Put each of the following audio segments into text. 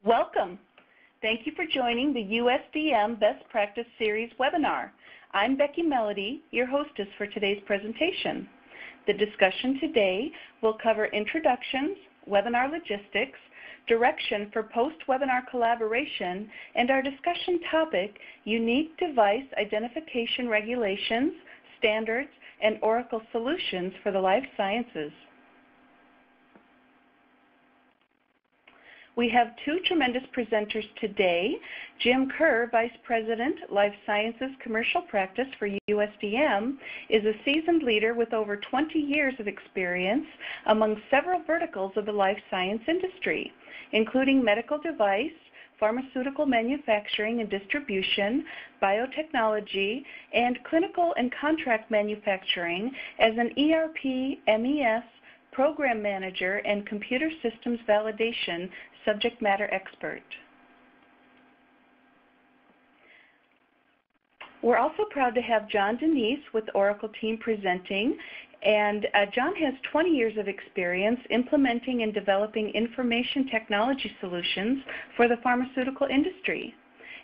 Welcome. Thank you for joining the USDM Best Practice Series webinar. I'm Becky Melody, your hostess for today's presentation. The discussion today will cover introductions, webinar logistics, direction for post-webinar collaboration, and our discussion topic, unique device identification regulations, standards, and Oracle solutions for the life sciences. We have two tremendous presenters today. Jim Kerr, Vice President, Life Sciences Commercial Practice for USDM, is a seasoned leader with over 20 years of experience among several verticals of the life science industry, including medical device, pharmaceutical manufacturing and distribution, biotechnology, and clinical and contract manufacturing as an ERP, MES, program manager, and computer systems validation subject matter expert. We're also proud to have John Denise with the Oracle team presenting, and John has 20 years of experience implementing and developing information technology solutions for the pharmaceutical industry.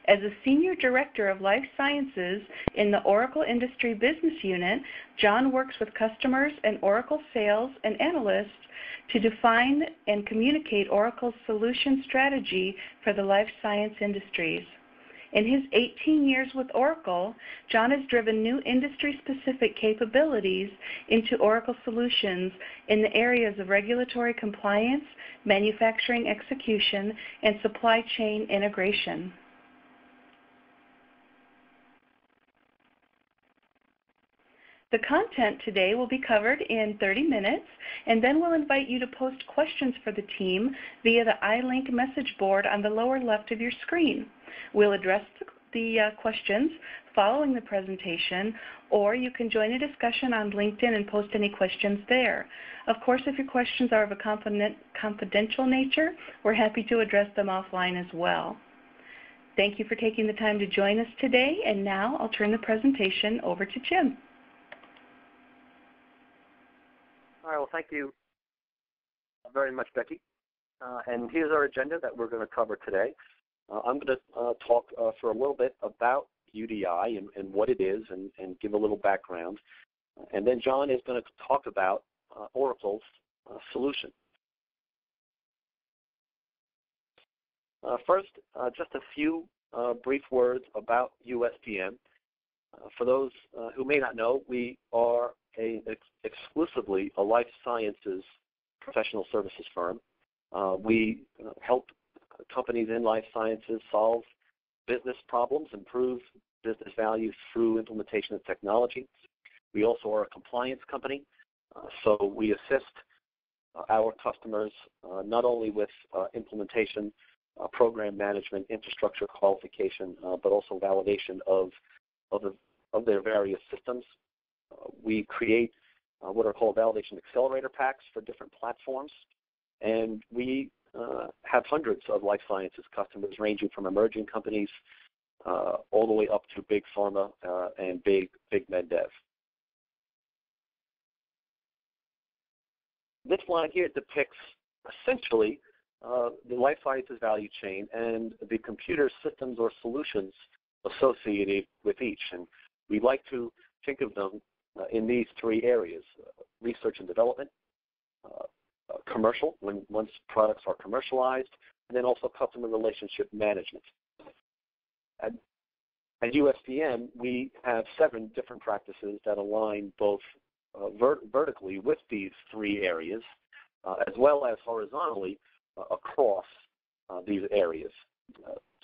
As a Senior Director of Life Sciences in the Oracle Industry Business Unit, John works with customers and Oracle sales and analysts to define and communicate Oracle's solution strategy for the life science industries. In his 18 years with Oracle, John has driven new industry-specific capabilities into Oracle solutions in the areas of regulatory compliance, manufacturing execution, and supply chain integration. The content today will be covered in 30 minutes, and then we'll invite you to post questions for the team via the iLink message board on the lower left of your screen. We'll address the questions following the presentation, or you can join a discussion on LinkedIn and post any questions there. Of course, if your questions are of a confidential nature, we're happy to address them offline as well. Thank you for taking the time to join us today, and now I'll turn the presentation over to Jim. All right, well, thank you very much, Becky. And here's our agenda that we're going to cover today. I'm going to talk for a little bit about UDI and what it is and give a little background. And then John is going to talk about Oracle's solution. First, just a few brief words about USDM. For those who may not know, we are exclusively a life sciences professional services firm. We help companies in life sciences solve business problems, improve business value through implementation of technology. We also are a compliance company, so we assist our customers not only with implementation, program management, infrastructure qualification, but also validation of their various systems. We create what are called validation accelerator packs for different platforms, and we have hundreds of life sciences customers ranging from emerging companies all the way up to big pharma and big med dev. This slide here depicts essentially the life sciences value chain and the computer systems or solutions associated with each. And we like to think of them in these three areas: research and development, commercial, once products are commercialized, and then also customer relationship management. At USDM, we have 7 different practices that align both vertically with these three areas, as well as horizontally across these areas.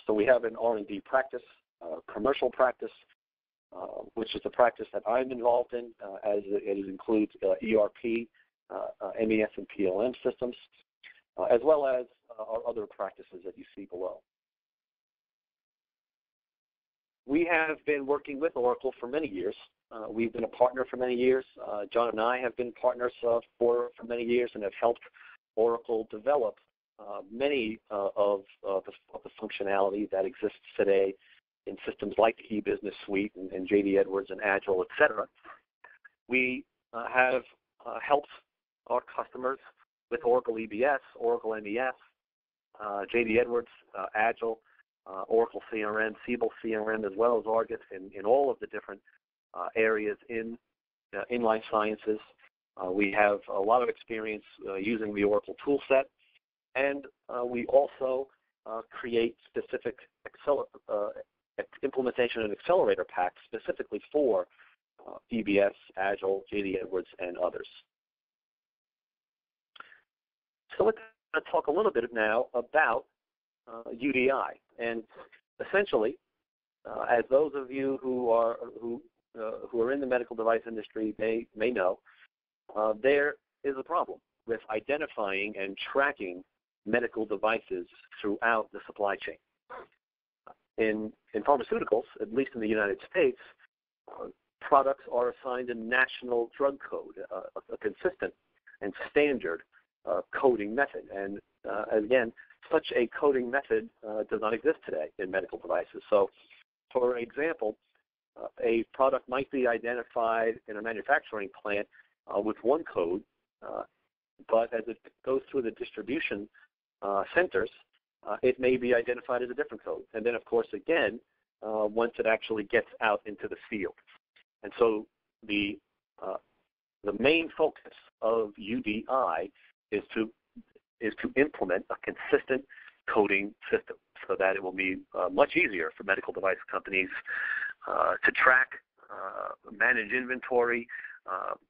So we have an R&D practice, commercial practice, which is the practice that I'm involved in, as it includes ERP, MES, and PLM systems, as well as our other practices that you see below. We have been working with Oracle for many years. We've been a partner for many years. John and I have been partners for many years and have helped Oracle develop many of the functionality that exists today in systems like the eBusiness Suite and JD Edwards and Agile, et cetera. We have helped our customers with Oracle EBS, Oracle MES, J.D. Edwards, Agile, Oracle CRM, Siebel CRM, as well as Argus in all of the different areas in life sciences. We have a lot of experience using the Oracle toolset, and we also create specific implementation and accelerator packs specifically for EBS, Agile, J.D. Edwards, and others. So let's talk a little bit now about UDI. And essentially, as those of you who are in the medical device industry may know, there is a problem with identifying and tracking medical devices throughout the supply chain. In pharmaceuticals, at least in the United States, products are assigned a national drug code, a consistent and standard coding method. And again, such a coding method does not exist today in medical devices. So, for example, a product might be identified in a manufacturing plant with one code, but as it goes through the distribution centers, it may be identified as a different code. And then, of course, again, once it actually gets out into the field. And so the main focus of UDI is to implement a consistent coding system so that it will be much easier for medical device companies to track, manage inventory,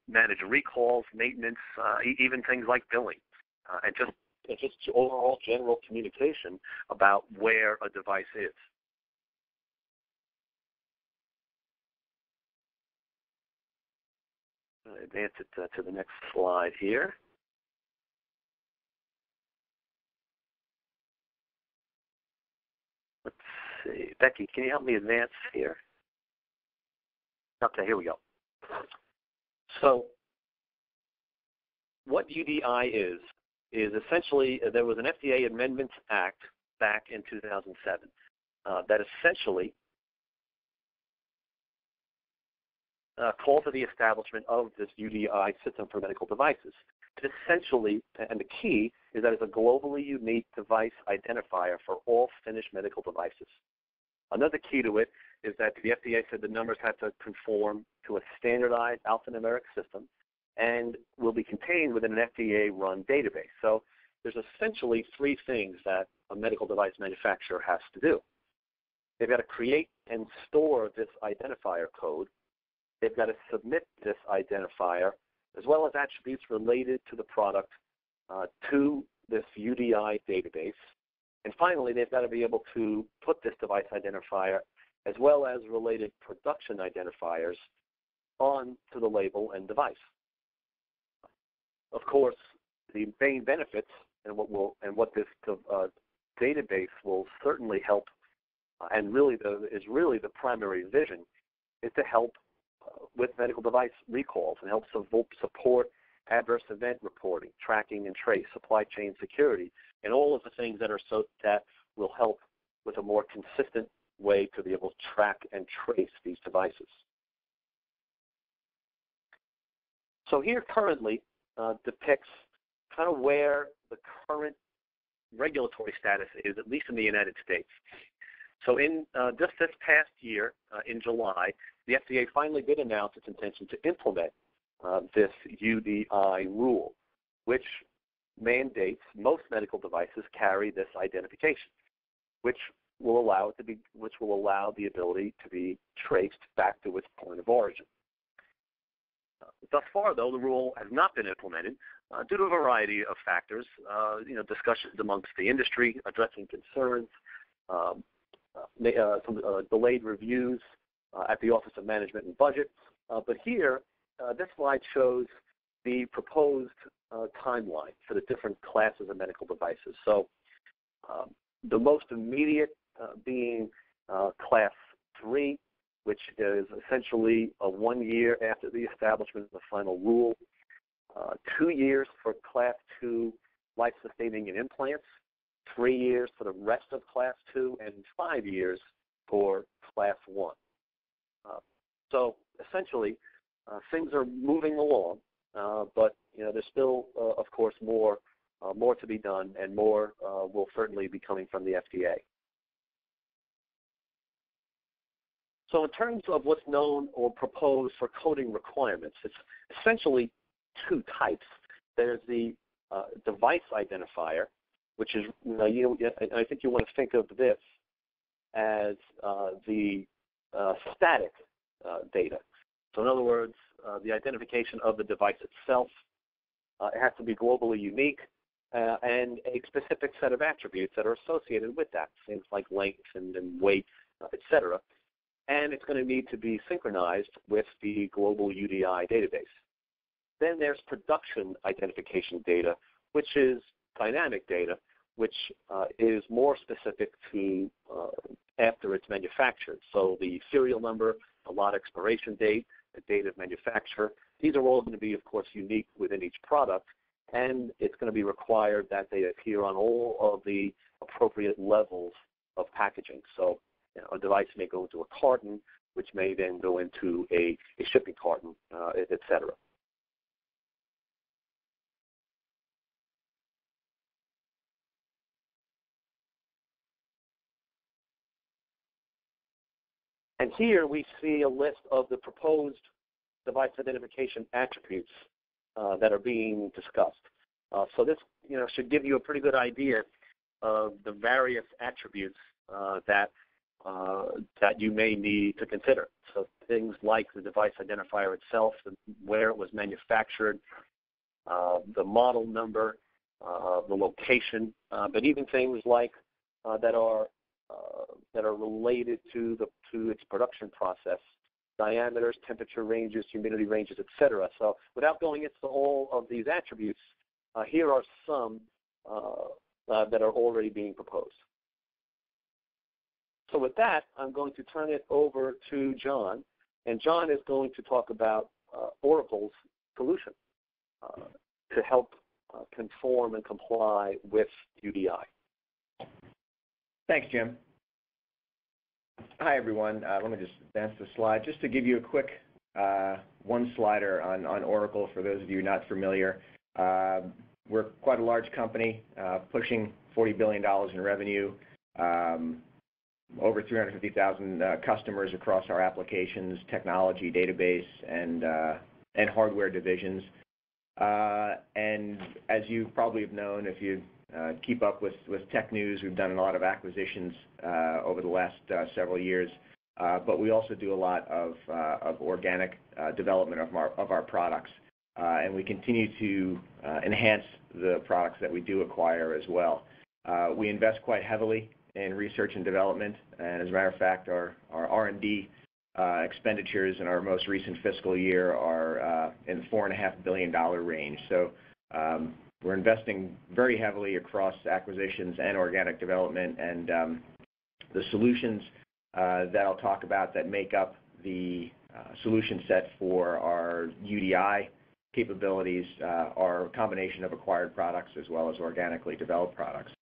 manage recalls, maintenance, even things like billing, and just overall general communication about where a device is. Advance it to the next slide here. Let's see. Becky, can you help me advance here? Okay, here we go. So what UDI is essentially, there was an FDA Amendments Act back in 2007 that essentially called for the establishment of this UDI system for medical devices. It essentially, and the key is that it's a globally unique device identifier for all finished medical devices. Another key to it is that the FDA said the numbers have to conform to a standardized alphanumeric system and will be contained within an FDA-run database. So there's essentially three things that a medical device manufacturer has to do. They've got to create and store this identifier code. They've got to submit this identifier, as well as attributes related to the product, to this UDI database. And finally, they've got to be able to put this device identifier, as well as related production identifiers, onto the label and device. Of course, the main benefits and what this database will certainly help, and really is the primary vision, is to help with medical device recalls and help support adverse event reporting, tracking and trace, supply chain security, and all of the things that will help with a more consistent way to be able to track and trace these devices. So here currently depicts kind of where the current regulatory status is, at least in the United States. So in just this past year, in July, the FDA finally did announce its intention to implement this UDI rule, which mandates most medical devices carry this identification, which will allow the ability to be traced back to its point of origin. Thus far, though, the rule has not been implemented due to a variety of factors. Discussions amongst the industry addressing concerns, some delayed reviews at the Office of Management and Budget. But here, this slide shows the proposed timeline for the different classes of medical devices. So the most immediate being Class 3, which is essentially 1 year after the establishment of the final rule, 2 years for Class 2 life-sustaining and implants, 3 years for the rest of Class 2, and 5 years for Class 1. So essentially, things are moving along, but there's still, of course, more more to be done, and more will certainly be coming from the FDA. So in terms of what's known or proposed for coding requirements, it's essentially two types. There's the device identifier, which is, I think you want to think of this as the static data. So in other words, the identification of the device itself, it has to be globally unique, and a specific set of attributes that are associated with that, things like length and weight, etc. And it's going to need to be synchronized with the global UDI database. Then there's production identification data, which is dynamic data, which is more specific to after it's manufactured. So the serial number, the lot expiration date, the date of manufacture, these are all going to be, of course, unique within each product, and it's going to be required that they appear on all of the appropriate levels of packaging. So a device may go into a carton, which may then go into a shipping carton, et cetera. And here we see a list of the proposed device identification attributes that are being discussed. So this, should give you a pretty good idea of the various attributes that you may need to consider. So things like the device identifier itself, where it was manufactured, the model number, the location, but even things like that are related to its production process, diameters, temperature ranges, humidity ranges, etc. So without going into all of these attributes, here are some that are already being proposed. So with that, I'm going to turn it over to John, and John is going to talk about Oracle's solution to help conform and comply with UDI. Thanks, Jim. Hi, everyone. Let me just advance the slide. Just to give you a quick one-slider on Oracle for those of you not familiar. We're quite a large company, pushing $40 billion in revenue, over 350,000 customers across our applications, technology, database, and hardware divisions. And as you probably have known, if you keep up with tech news, we've done a lot of acquisitions over the last several years, but we also do a lot of organic development of our products, and we continue to enhance the products that we do acquire as well. We invest quite heavily in research and development, and as a matter of fact, our R&D expenditures in our most recent fiscal year are in the $4.5 billion range. So we're investing very heavily across acquisitions and organic development, and the solutions that I'll talk about that make up the solution set for our UDI capabilities are a combination of acquired products as well as organically developed products.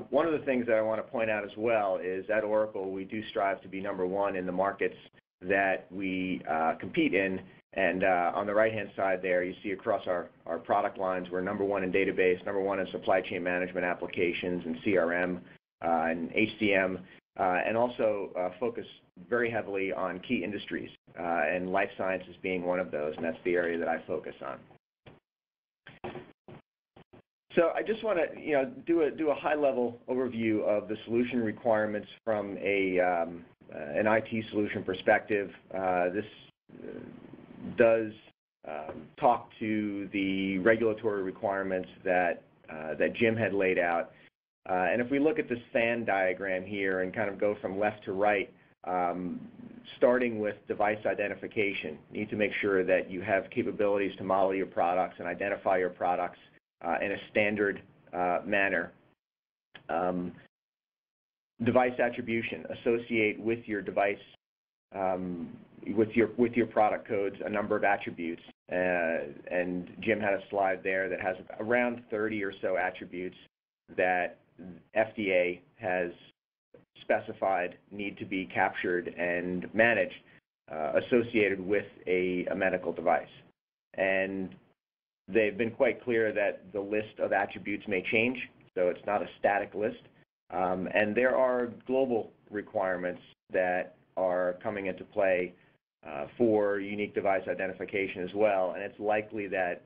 One of the things that I want to point out as well is at Oracle, we do strive to be number one in the markets that we compete in. And on the right-hand side there, you see across our product lines, we're number one in database, number one in supply chain management applications and CRM and HCM, and also focus very heavily on key industries, and life sciences being one of those, and that's the area that I focus on. So I just want to do a high-level overview of the solution requirements from an IT solution perspective. This does talk to the regulatory requirements that Jim had laid out. And if we look at the SAN diagram here and kind of go from left to right, starting with device identification, you need to make sure that you have capabilities to model your products and identify your products in a standard manner. Device attribution, associate with your device, with your product codes, a number of attributes. And Jim had a slide there that has around 30 or so attributes that FDA has specified need to be captured and managed associated with a medical device. And they've been quite clear that the list of attributes may change, so it's not a static list. And there are global requirements that are coming into play for unique device identification as well, and it's likely that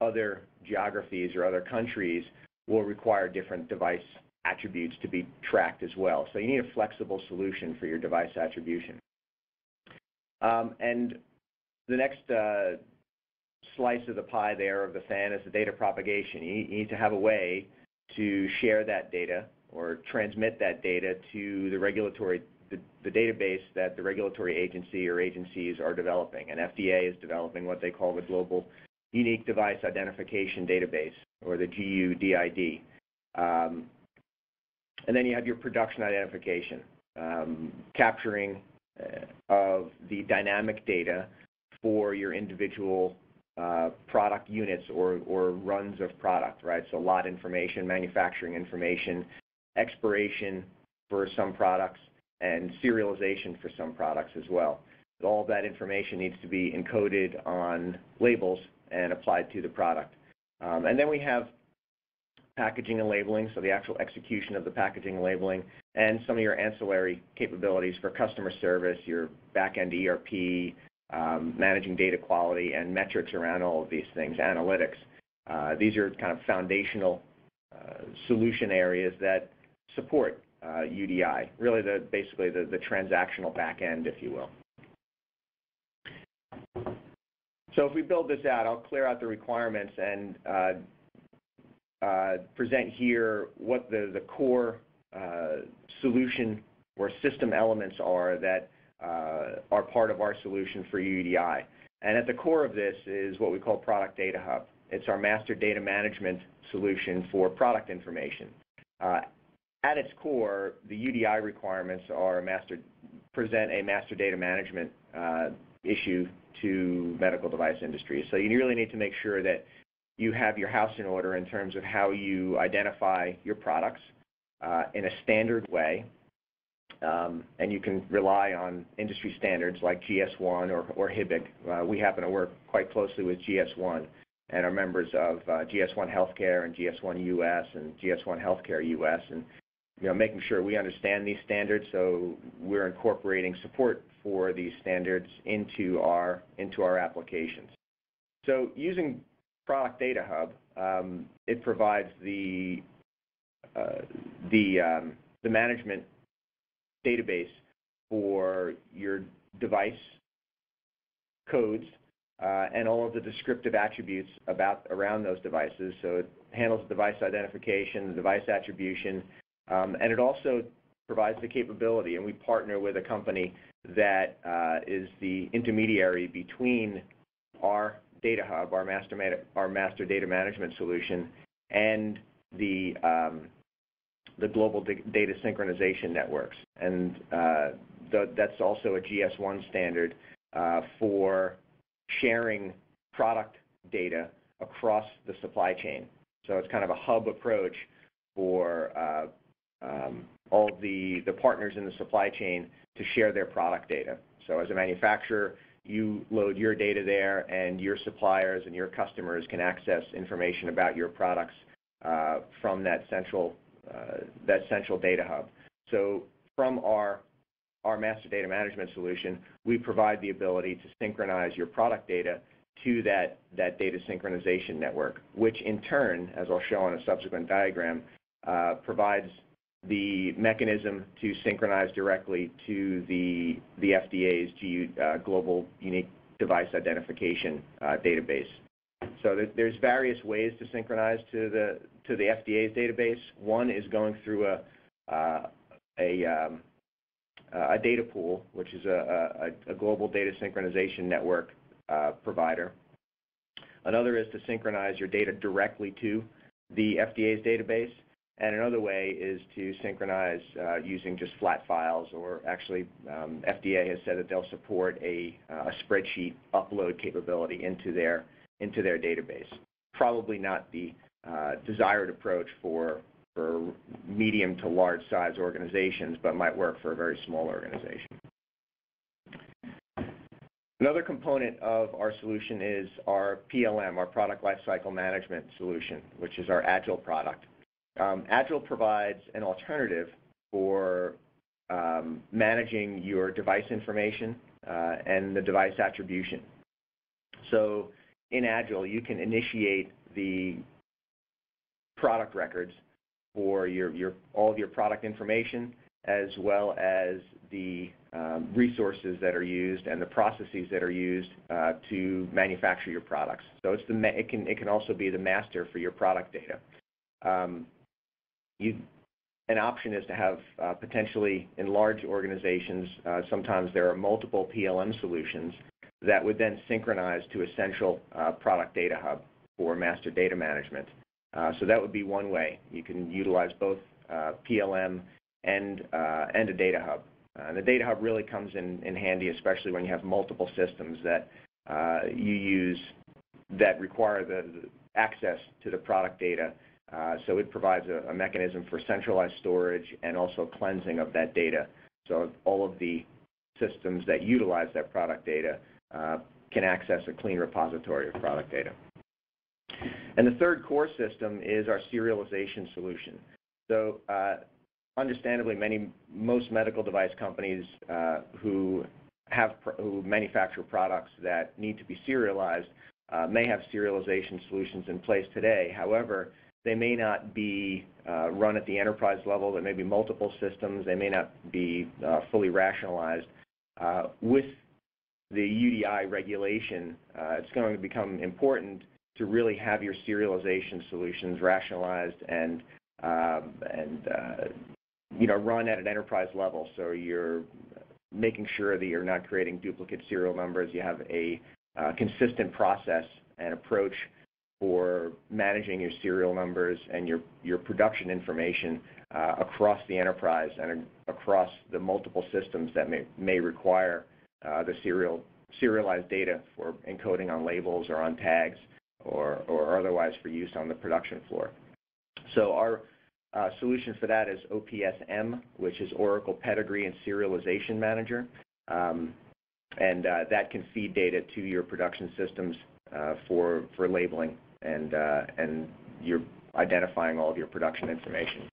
other geographies or other countries will require different device attributes to be tracked as well. So you need a flexible solution for your device attribution. And the next slice of the pie there of the fan is the data propagation. You need to have a way to share that data or transmit that data to the regulatory, the database that the regulatory agency or agencies are developing. And FDA is developing what they call the Global Unique Device Identification Database, or the GUDID. And then you have your production identification, capturing of the dynamic data for your individual product units or runs of product, right? So lot information, manufacturing information, expiration for some products, and serialization for some products as well. All of that information needs to be encoded on labels and applied to the product. And then we have packaging and labeling, so the actual execution of the packaging and labeling, and some of your ancillary capabilities for customer service, your back-end ERP, managing data quality and metrics around all of these things, analytics. These are kind of foundational solution areas that support UDI, really basically the transactional back-end, if you will. So if we build this out, I'll clear out the requirements and present here what the core solution or system elements are that are part of our solution for UDI. And at the core of this is what we call Product Data Hub. It's our master data management solution for product information. At its core, the UDI requirements are present a master data management issue to medical device industry. So you really need to make sure that you have your house in order in terms of how you identify your products in a standard way. And you can rely on industry standards like GS1 or HIBIC. We happen to work quite closely with GS1 and are members of GS1 Healthcare and GS1 US and GS1 Healthcare US, and making sure we understand these standards, so we're incorporating support for these standards into our applications. So using Product Data Hub, it provides the management database for your device codes and all of the descriptive attributes around those devices. So it handles device identification, device attribution, and it also provides the capability, and we partner with a company that is the intermediary between our data hub, our master data management solution, and the global data synchronization networks. And that's also a GS1 standard for sharing product data across the supply chain. So it's kind of a hub approach for all the partners in the supply chain to share their product data. So as a manufacturer, you load your data there, and your suppliers and your customers can access information about your products from that central data hub. So from our master data management solution, we provide the ability to synchronize your product data to that data synchronization network, which in turn, as I'll show on a subsequent diagram, provides the mechanism to synchronize directly to the FDA's Global Unique Device Identification database. So there's various ways to synchronize to the FDA's database. One is going through a data pool, which is a global data synchronization network provider. Another is to synchronize your data directly to the FDA's database. And another way is to synchronize using just flat files, or actually FDA has said that they'll support a spreadsheet upload capability into their database. Probably not the desired approach for medium to large size organizations, but might work for a very small organization. Another component of our solution is our PLM, our Product Lifecycle Management solution, which is our Agile product. Agile provides an alternative for managing your device information and the device attribution. So in Agile, you can initiate the product records for all of your product information, as well as the resources that are used and the processes that are used to manufacture your products. So it can also be the master for your product data. An option is to have potentially in large organizations, sometimes there are multiple PLM solutions that would then synchronize to a central product data hub for master data management. So that would be one way. You can utilize both PLM and a data hub. And the data hub really comes in handy, especially when you have multiple systems that you use that require the access to the product data. So it provides a mechanism for centralized storage and also cleansing of that data. So all of the systems that utilize that product data can access a clean repository of product data. And the third core system is our serialization solution. So understandably, most medical device companies who manufacture products that need to be serialized may have serialization solutions in place today. However, they may not be run at the enterprise level. There may be multiple systems. They may not be fully rationalized. With the UDI regulation, it's going to become important to really have your serialization solutions rationalized and run at an enterprise level. So you're making sure that you're not creating duplicate serial numbers. You have a consistent process and approach for managing your serial numbers and your production information across the enterprise and across the multiple systems that may require the serialized data for encoding on labels or on tags or otherwise for use on the production floor. So our solution for that is OPSM, which is Oracle Pedigree and Serialization Manager. And that can feed data to your production systems for labeling and you're identifying all of your production information.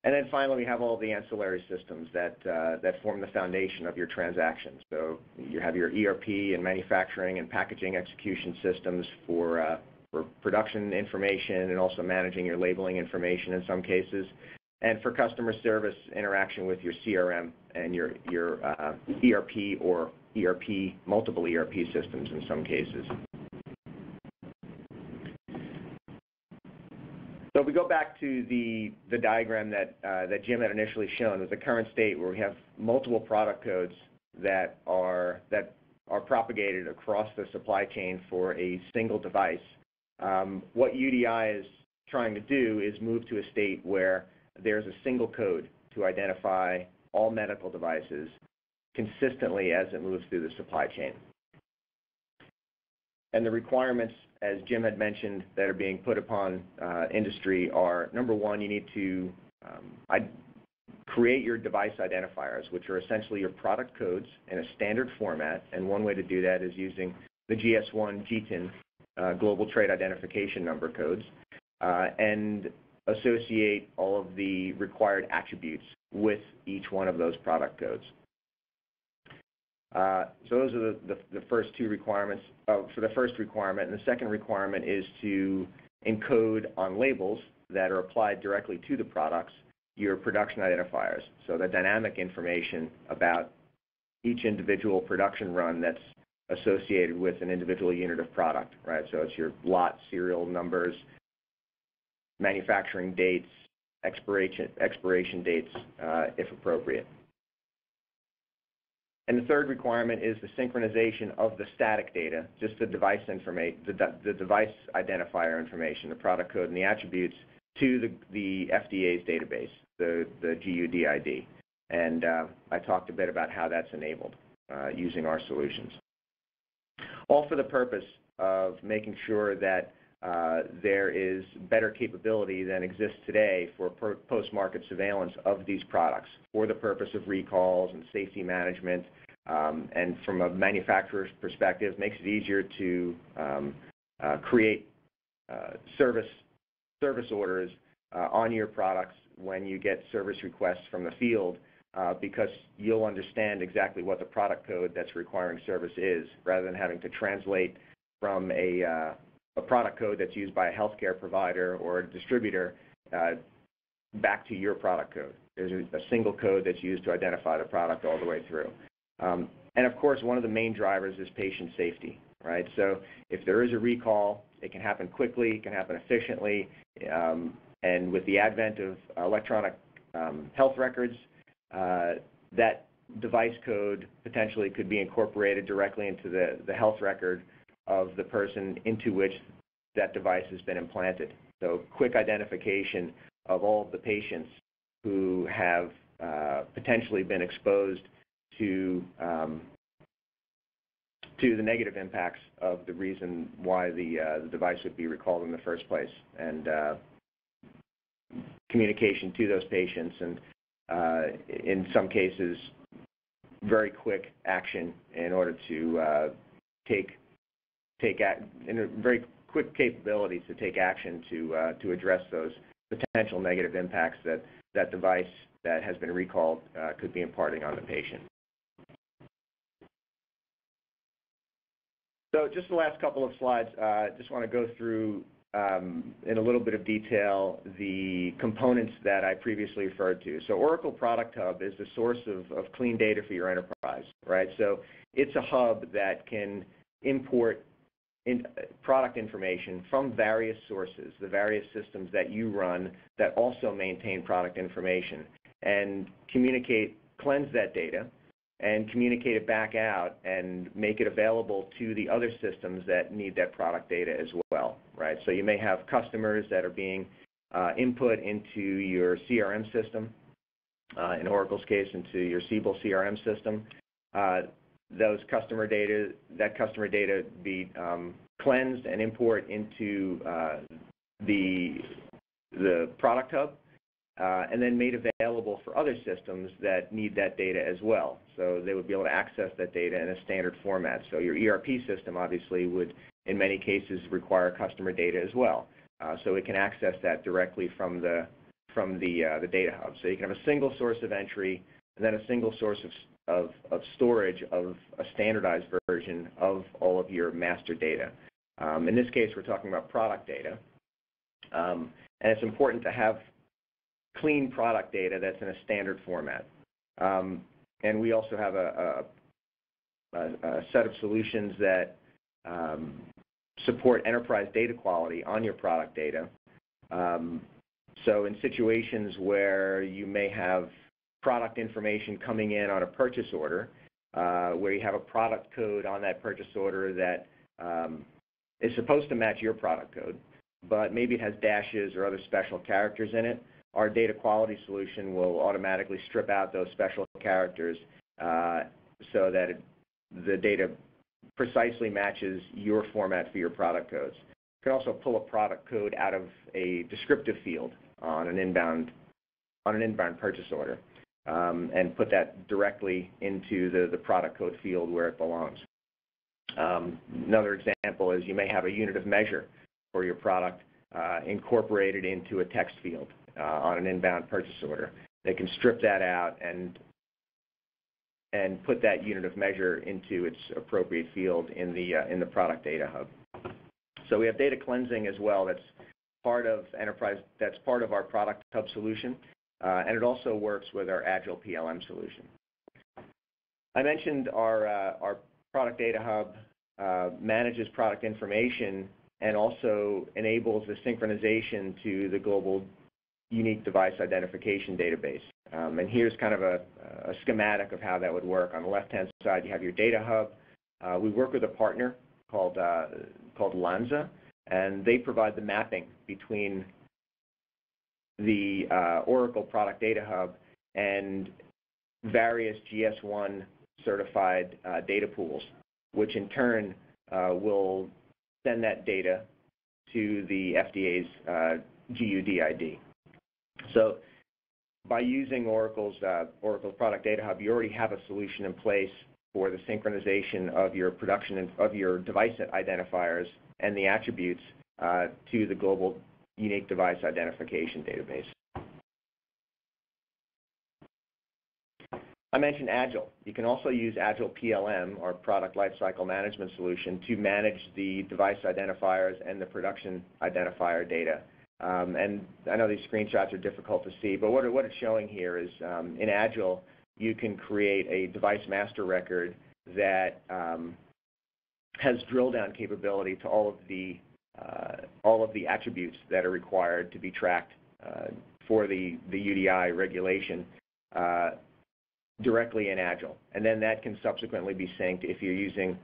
And then finally, we have all the ancillary systems that form the foundation of your transactions. So you have your ERP and manufacturing and packaging execution systems for production information and also managing your labeling information in some cases, and for customer service interaction with your CRM and your ERP or multiple ERP systems in some cases. So if we go back to the diagram that Jim had initially shown, with the current state where we have multiple product codes that are propagated across the supply chain for a single device, what UDI is trying to do is move to a state where there's a single code to identify all medical devices consistently as it moves through the supply chain. And the requirements, as Jim had mentioned, that are being put upon industry are, number one, you need to create your device identifiers, which are essentially your product codes in a standard format. And one way to do that is using the GS1 GTIN Global Trade Identification Number codes, and associate all of the required attributes with each one of those product codes. So those are the first two requirements for the first requirement. And the second requirement is to encode on labels that are applied directly to the products your production identifiers. So the dynamic information about each individual production run that's associated with an individual unit of product, right? So it's your lot serial numbers, manufacturing dates, expiration dates, if appropriate. And the third requirement is the synchronization of the static data, just the device information, the device identifier information, the product code and the attributes, to the FDA's database, the GUDID. And I talked a bit about how that's enabled using our solutions. All for the purpose of making sure that there is better capability than exists today for post-market surveillance of these products for the purpose of recalls and safety management, And from a manufacturer's perspective, makes it easier to create service orders on your products when you get service requests from the field, because you'll understand exactly what the product code that's requiring service is, rather than having to translate from a product code that's used by a healthcare provider or a distributor back to your product code. There's a single code that's used to identify the product all the way through. And of course, one of the main drivers is patient safety, right? So if there is a recall, it can happen quickly, it can happen efficiently, and with the advent of electronic health records, that device code potentially could be incorporated directly into the health record of the person into which that device has been implanted. So quick identification of all of the patients who have potentially been exposed to the negative impacts of the reason why the device would be recalled in the first place, and communication to those patients, and in some cases, very quick action in order to very quick capabilities to take action to address those potential negative impacts that device that has been recalled could be imparting on the patient. So just the last couple of slides, just want to go through in a little bit of detail the components that I previously referred to. So Oracle Product Hub is the source of clean data for your enterprise, right? So it's a hub that can import product information from various sources, the various systems that you run that also maintain product information, and cleanse that data, and communicate it back out and make it available to the other systems that need that product data as well, right? So you may have customers that are being input into your CRM system, in Oracle's case, into your Siebel CRM system. That customer data be cleansed and import into the product hub, and then made available for other systems that need that data as well. So they would be able to access that data in a standard format. So your ERP system obviously would, in many cases, require customer data as well. So it can access that directly from the data hub. So you can have a single source of entry, and then a single source of storage of a standardized version of all of your master data. In this case, we're talking about product data. And it's important to have clean product data that's in a standard format. And we also have a set of solutions that support enterprise data quality on your product data. So in situations where you may have product information coming in on a purchase order, where you have a product code on that purchase order that is supposed to match your product code, but maybe it has dashes or other special characters in it, our data quality solution will automatically strip out those special characters so that the data precisely matches your format for your product codes. You can also pull a product code out of a descriptive field on an inbound purchase order, and put that directly into the product code field where it belongs. Another example is you may have a unit of measure for your product incorporated into a text field on an inbound purchase order. They can strip that out and put that unit of measure into its appropriate field in the product data hub. So we have data cleansing as well. That's part of enterprise. That's part of our product hub solution, and it also works with our Agile PLM solution. I mentioned our product data hub manages product information and also enables the synchronization to the global unique device identification database. And here's kind of a schematic of how that would work. On the left-hand side, you have your data hub. We work with a partner called Lanza, and they provide the mapping between the Oracle Product Data Hub and various GS1 certified data pools, which in turn will send that data to the FDA's GUDID. So by using Oracle's Oracle Product Data Hub, you already have a solution in place for the synchronization of your of your device identifiers and the attributes to the global unique device identification database. I mentioned Agile. You can also use Agile PLM, or Product Lifecycle Management Solution, to manage the device identifiers and the production identifier data. And I know these screenshots are difficult to see, but what it's showing here is in Agile, you can create a device master record that has drill down capability to all of the attributes that are required to be tracked for the UDI regulation directly in Agile. And then that can subsequently be synced if you're using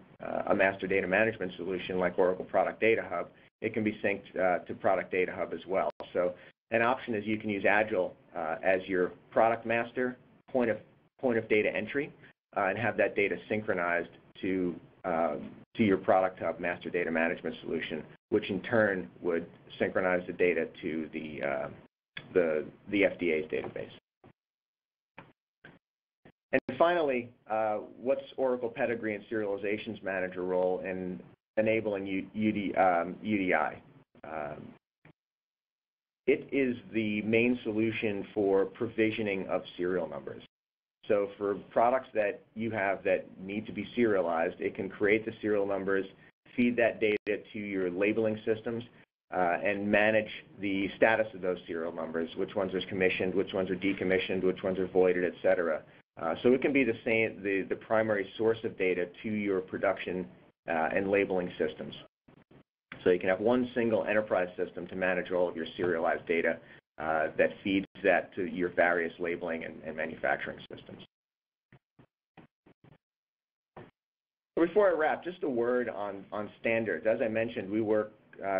a master data management solution like Oracle Product Data Hub. It can be synced to Product Data Hub as well. So an option is you can use Agile as your product master point of data entry and have that data synchronized to your Product Hub master data management solution, which in turn would synchronize the data to the FDA's database. And finally, what's Oracle Pedigree and Serializations Manager role in enabling UDI? It is the main solution for provisioning of serial numbers. So for products that you have that need to be serialized, it can create the serial numbers, feed that data to your labeling systems, and manage the status of those serial numbers, which ones are commissioned, which ones are decommissioned, which ones are voided, et cetera. So it can be the primary source of data to your production and labeling systems. So you can have one single enterprise system to manage all of your serialized data that feeds that to your various labeling and manufacturing systems. Before I wrap, just a word on standards. As I mentioned, we work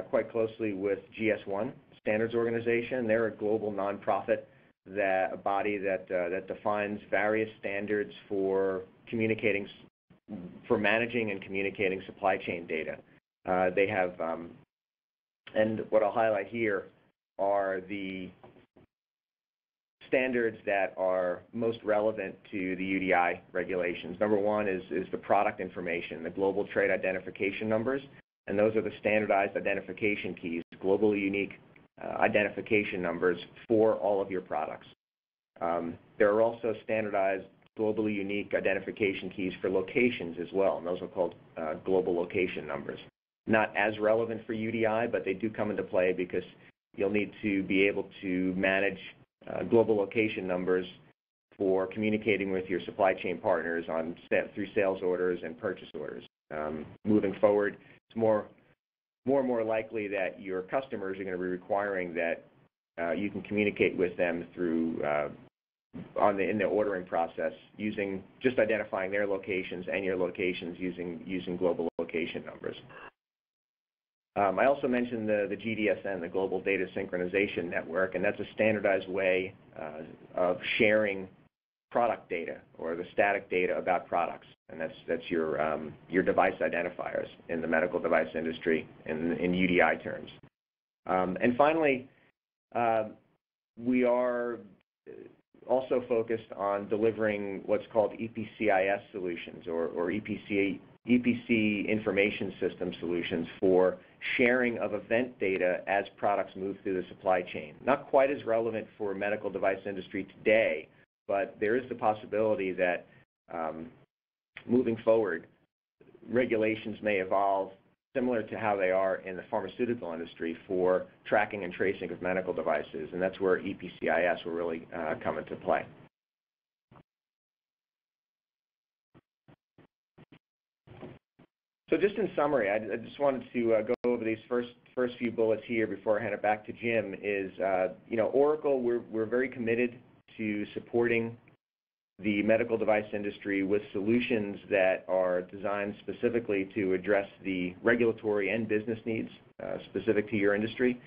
quite closely with GS1 Standards Organization. They're a global nonprofit, a body that defines various standards for managing and communicating supply chain data. They have, and what I'll highlight here are the standards that are most relevant to the UDI regulations. Number one is the product information, the global trade identification numbers, and those are the standardized identification keys, globally unique identification numbers for all of your products. There are also standardized globally unique identification keys for locations as well, and those are called global location numbers. Not as relevant for UDI, but they do come into play because you'll need to be able to manage global location numbers for communicating with your supply chain partners through sales orders and purchase orders. Moving forward, it's more and more likely that your customers are going to be requiring that you can communicate with them through in the ordering process just identifying their locations and your locations using global location numbers. I also mentioned the GDSN, the Global Data Synchronization Network, and that's a standardized way of sharing product data or the static data about products, and that's your device identifiers in the medical device industry in UDI terms. And finally, we are also focused on delivering what's called EPCIS solutions or EPC information system solutions for sharing of event data as products move through the supply chain. Not quite as relevant for medical device industry today, but there is the possibility that moving forward, regulations may evolve similar to how they are in the pharmaceutical industry for tracking and tracing of medical devices, and that's where EPCIS will really come into play. So just in summary, I just wanted to go over these first few bullets here before I hand it back to Jim. Oracle, we're very committed to supporting the medical device industry with solutions that are designed specifically to address the regulatory and business needs specific to your industry.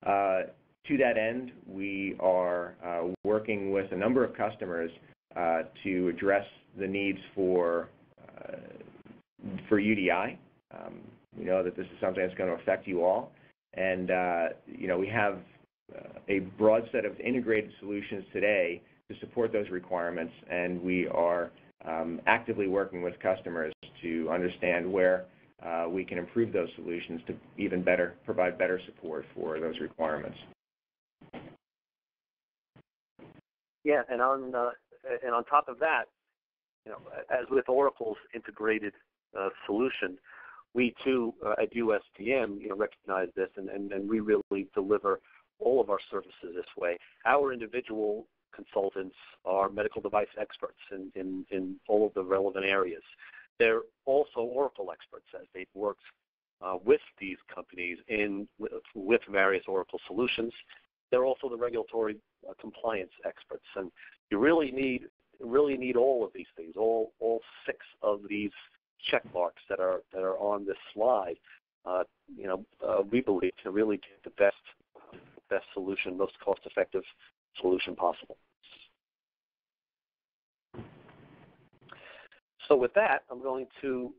To that end, we are working with a number of customers to address the needs for UDI. We know that this is something that's going to affect you all, and we have a broad set of integrated solutions today to support those requirements, and we are actively working with customers to understand where we can improve those solutions to even better provide better support for those requirements. Yeah, and on top of that, as with Oracle's integrated solution, we too at USDM recognize this, and we really deliver all of our services this way. Our individual consultants are medical device experts in all of the relevant areas. They're also Oracle experts, as they've worked with these companies with various Oracle solutions. They're also the regulatory compliance experts, and you really need all of these things, all 6 of these check marks that are on this slide. We believe to really get the best solution, most cost-effective solution possible. So with that, I'm going to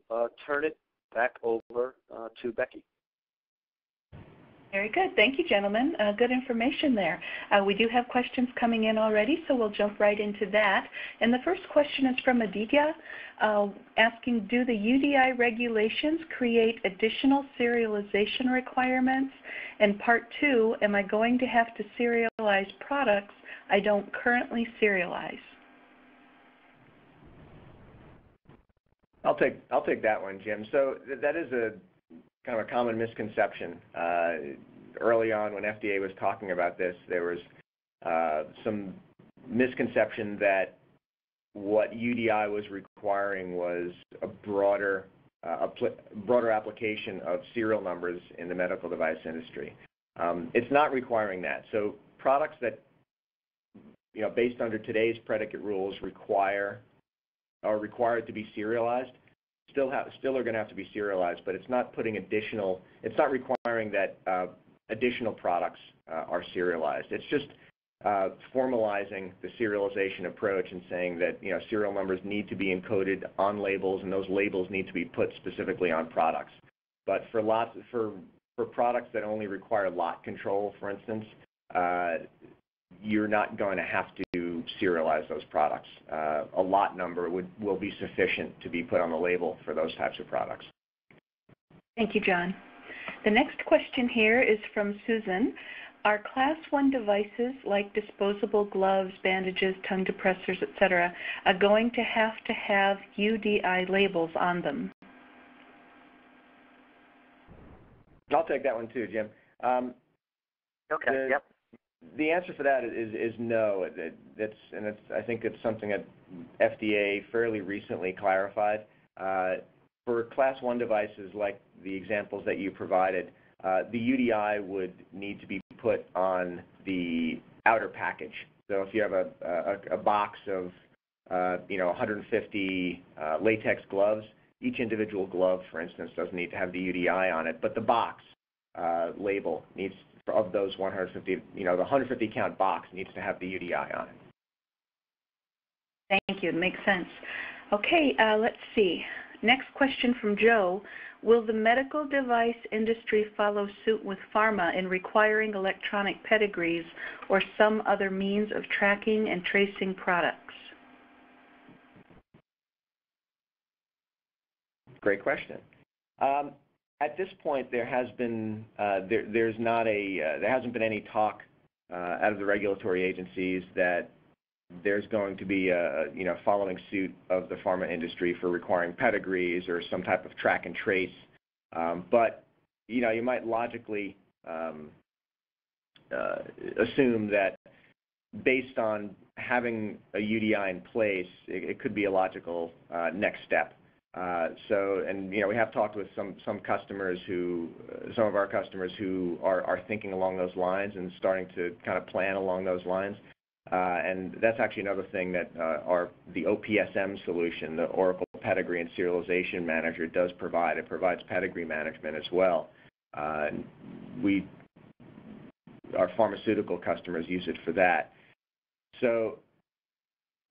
turn it back over to Becky. Very good. Thank you, gentlemen. Good information there. We do have questions coming in already, so we'll jump right into that. And the first question is from Aditya, asking, do the UDI regulations create additional serialization requirements? And part 2, am I going to have to serialize products I don't currently serialize? I'll take that one, Jim. So that is a kind of a common misconception. Early on when FDA was talking about this, there was some misconception that what UDI was requiring was a broader application of serial numbers in the medical device industry. It's not requiring that. So products that, based under today's predicate rules are required to be serialized, still are going to have to be serialized, but it's not requiring that additional products are serialized. It's just formalizing the serialization approach and saying that serial numbers need to be encoded on labels, and those labels need to be put specifically on products. But for products that only require lot control, for instance, you're not going to have to serialize those products. A lot number will be sufficient to be put on the label for those types of products. Thank you, John. The next question here is from Susan. Are Class 1 devices like disposable gloves, bandages, tongue depressors, etc., going to have UDI labels on them? I'll take that one too, Jim. Okay. Yep. The answer for that is no. I think it's something that FDA fairly recently clarified. For Class 1 devices like the examples that you provided, the UDI would need to be put on the outer package. So if you have a box of 150 latex gloves, each individual glove, for instance, doesn't need to have the UDI on it, but the box label needs, of those 150, the 150 count box needs to have the UDI on it. Thank you. It makes sense. Okay, let's see. Next question from Joe. Will the medical device industry follow suit with pharma in requiring electronic pedigrees or some other means of tracking and tracing products? Great question. At this point, there hasn't been any talk out of the regulatory agencies that there's going to be following suit of the pharma industry for requiring pedigrees or some type of track and trace. But you might logically assume that based on having a UDI in place, it could be a logical next step. We have talked with some of our customers who are thinking along those lines and starting to kind of plan along those lines. And that's actually another thing that the OPSM solution, the Oracle Pedigree and Serialization Manager, does provide. It provides pedigree management as well. Our pharmaceutical customers use it for that. So,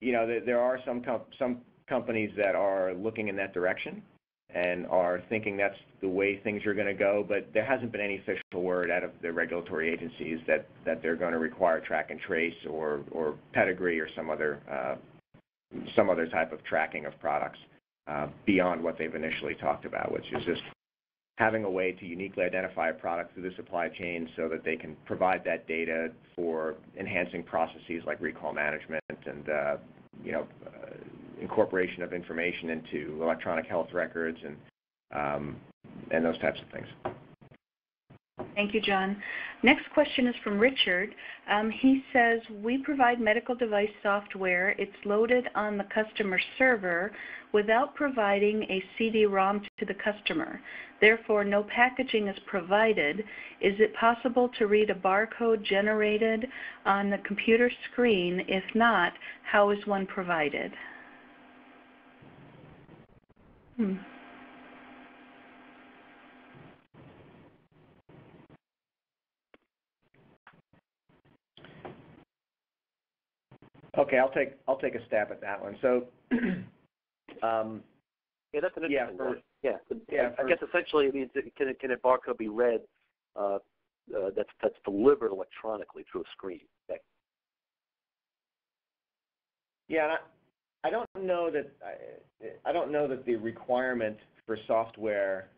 there are some companies that are looking in that direction and are thinking that's the way things are going to go, but there hasn't been any official word out of the regulatory agencies that they're going to require track and trace or pedigree or some other some other type of tracking of products beyond what they've initially talked about, which is just having a way to uniquely identify a product through the supply chain so that they can provide that data for enhancing processes like recall management and incorporation of information into electronic health records and those types of things. Thank you, John. Next question is from Richard. He says, we provide medical device software. It's loaded on the customer server without providing a CD-ROM to the customer. Therefore, no packaging is provided. Is it possible to read a barcode generated on the computer screen? If not, how is one provided? Okay, I'll take a stab at that one. So, yeah, that's an interesting one. I guess essentially it means can a barcode be read that's delivered electronically through a screen? Okay. Yeah, I don't know that the requirement for software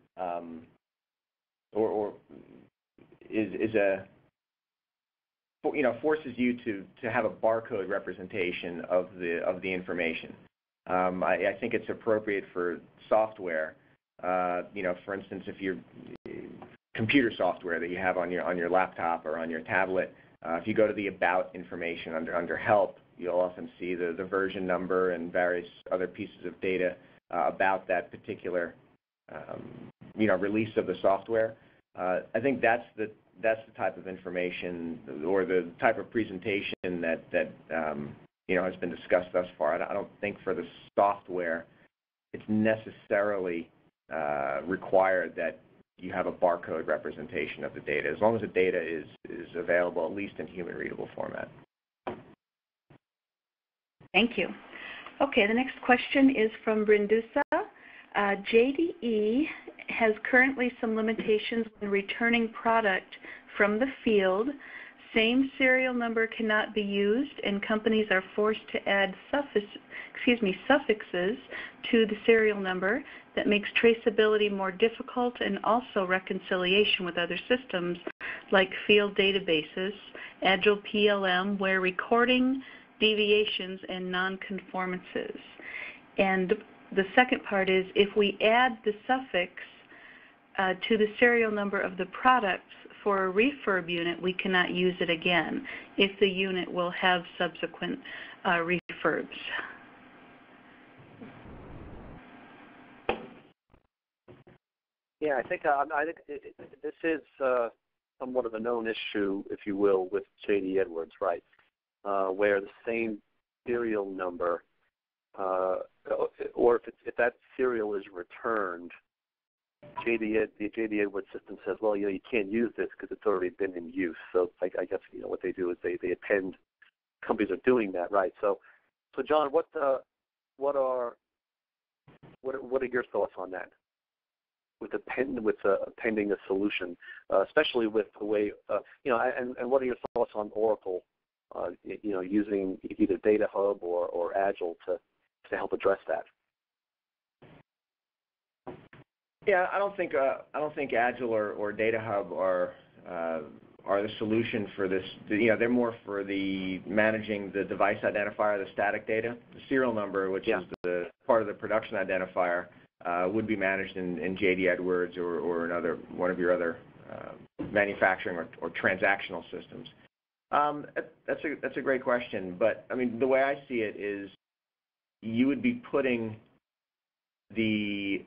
or is a forces you to have a barcode representation of the information. I think it's appropriate for software. For instance, if you're computer software that you have on your laptop or on your tablet, if you go to the About information under Help, you'll often see the version number and various other pieces of data about that particular release of the software. I think that's the type of information or the type of presentation that has been discussed thus far. I don't think for the software it's necessarily required that you have a barcode representation of the data, as long as the data is available at least in human readable format. Thank you. Okay, the next question is from Brindusa. JDE has currently some limitations when returning product from the field. Same serial number cannot be used, and companies are forced to add suffixes to the serial number that makes traceability more difficult and also reconciliation with other systems like field databases, Agile PLM, where recording deviations and nonconformances. And the second part is if we add the suffix to the serial number of the products for a refurb unit, we cannot use it again if the unit will have subsequent refurbs. Yeah, I think this is somewhat of a known issue, if you will, with J.D. Edwards, right? Where the same serial number, or if that serial is returned, the J.D. Edwards system says, well, you can't use this because it's already been in use. So I guess what they do is they append. Companies are doing that, right? So John, what are your thoughts on that? With appending a solution, especially with the way and what are your thoughts on Oracle? Using either Data Hub or Agile to help address that. Yeah, I don't think Agile or Data Hub are the solution for this. They're more for the managing the device identifier, the static data. The serial number, which is the part of the production identifier, would be managed in J.D. Edwards or another one of your other manufacturing or transactional systems. That's a great question, but I mean the way I see it is you would be putting the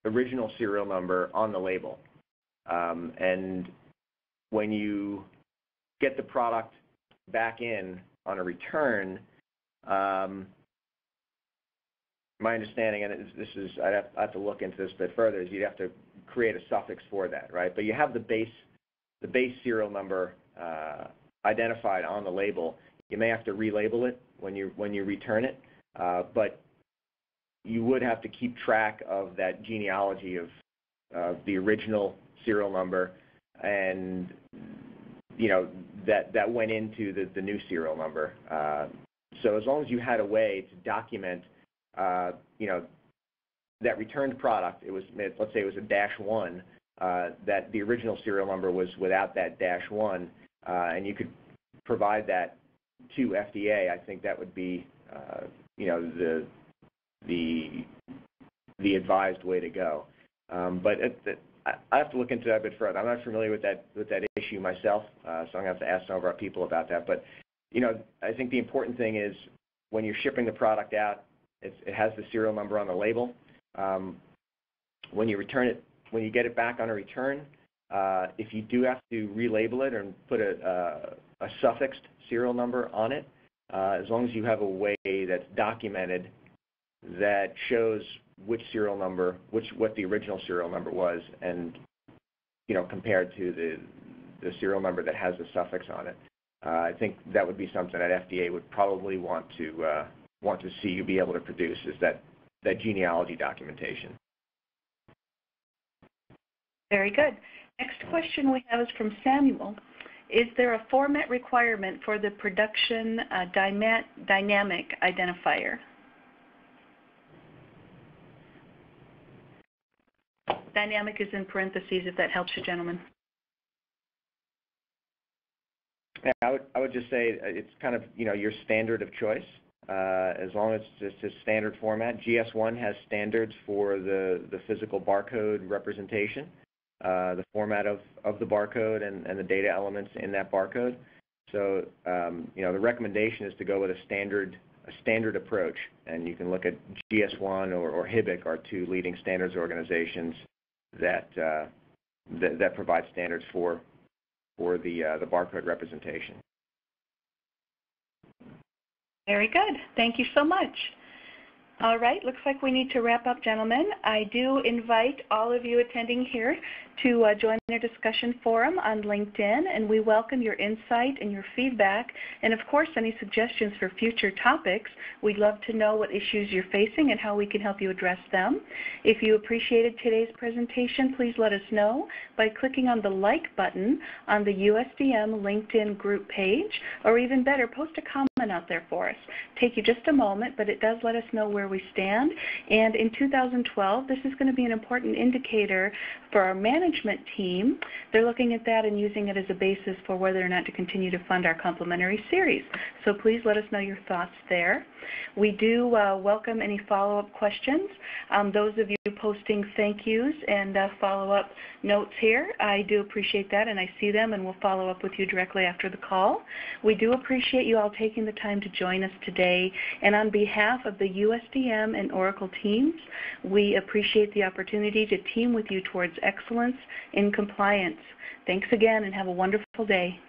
original serial number on the label, and when you get the product back in on a return, my understanding, and I'd have to look into this a bit further, is you'd have to create a suffix for that, right? But you have the base serial number identified on the label. You may have to relabel it when you return it, but you would have to keep track of that genealogy of the original serial number, and that went into the new serial number. so as long as you had a way to document, that returned product, let's say it was a -1, that the original serial number was without that -1, and you could provide that to FDA, I think that would be, the advised way to go. But I have to look into that a bit further. I'm not familiar with that issue myself, so I'm going to have to ask some of our people about that. But I think the important thing is when you're shipping the product out, it has the serial number on the label. When you return it, when you get it back on a return, if you do have to relabel it and put a suffixed serial number on it, as long as you have a way that's documented that shows which serial number, what the original serial number was, and compared to the serial number that has the suffix on it, I think that would be something that FDA would probably want to see you be able to produce, is that genealogy documentation. Very good. Next question we have is from Samuel. Is there a format requirement for the production dynamic identifier? Dynamic is in parentheses, if that helps you, gentlemen. Yeah, I would just say it's kind of your standard of choice. As long as it's just a standard format. GS1 has standards for the physical barcode representation, the format of the barcode and the data elements in that barcode. So the recommendation is to go with a standard approach, and you can look at GS1 or HIBIC, are two leading standards organizations that provide standards for the barcode representation. Very good. Thank you so much. All right, looks like we need to wrap up, gentlemen. I do invite all of you attending here to join our discussion forum on LinkedIn, and we welcome your insight and your feedback, and of course any suggestions for future topics. We'd love to know what issues you're facing and how we can help you address them. If you appreciated today's presentation, please let us know by clicking on the like button on the USDM LinkedIn group page, or even better, post a comment out there for us. Take you just a moment, but it does let us know where we stand. And in 2012, this is going to be an important indicator for our management team. They're looking at that and using it as a basis for whether or not to continue to fund our complimentary series. So please let us know your thoughts there. We do welcome any follow-up questions. Those of you posting thank yous and follow-up notes here, I do appreciate that, and I see them, and we'll follow up with you directly after the call. We do appreciate you all taking the time to join us today, and on behalf of the USDM and Oracle teams, we appreciate the opportunity to team with you towards excellence in compliance. Thanks again, and have a wonderful day.